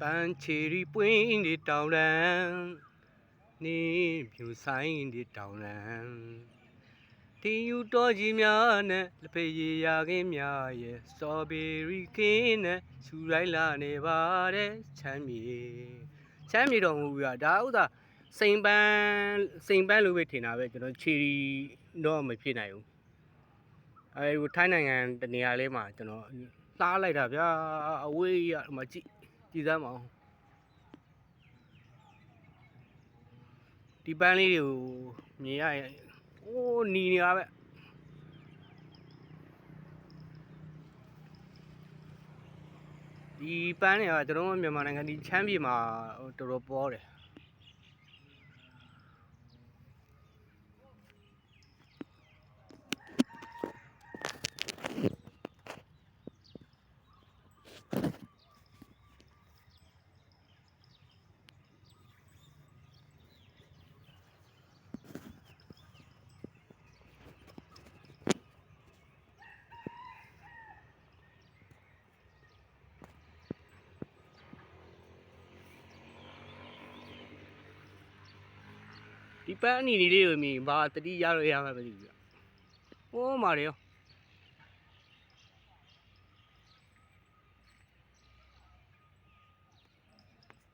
班切里本的当然，你比赛的当然。天有多几苗呢？陪爷爷个苗耶，少别瑞给呢，出来啦呢吧的产米，产米都冇呀，ဒါဥသာစိန်ပန်းလို့ပဲထင်တာပဲကျွန်တော်ခြေရီတော့မဖြစ်နိုင်ဘူးဟိုထိုင်းနိုင်ငံတနေရာလေးမှာကျွန်တော်သားလိုက်တာဗျာအဝေးရမကြည့်စမ်းမအောင်ဒီပန်းလေးတွေကိုမြင်ရရင်အိုးနီနေတာပဲဒီပန်းတွေကကျွန်တော်မြန်မာနိုင်ငံဒီချမ်းပြည်မှာတော်တော်ပေါ်တယ်ဒီပန်းအနီလေးကိုမြင်ဘာတတိရလို့ရမှာမသိဘူးဗျ။ဟိုးမာတယ်ရော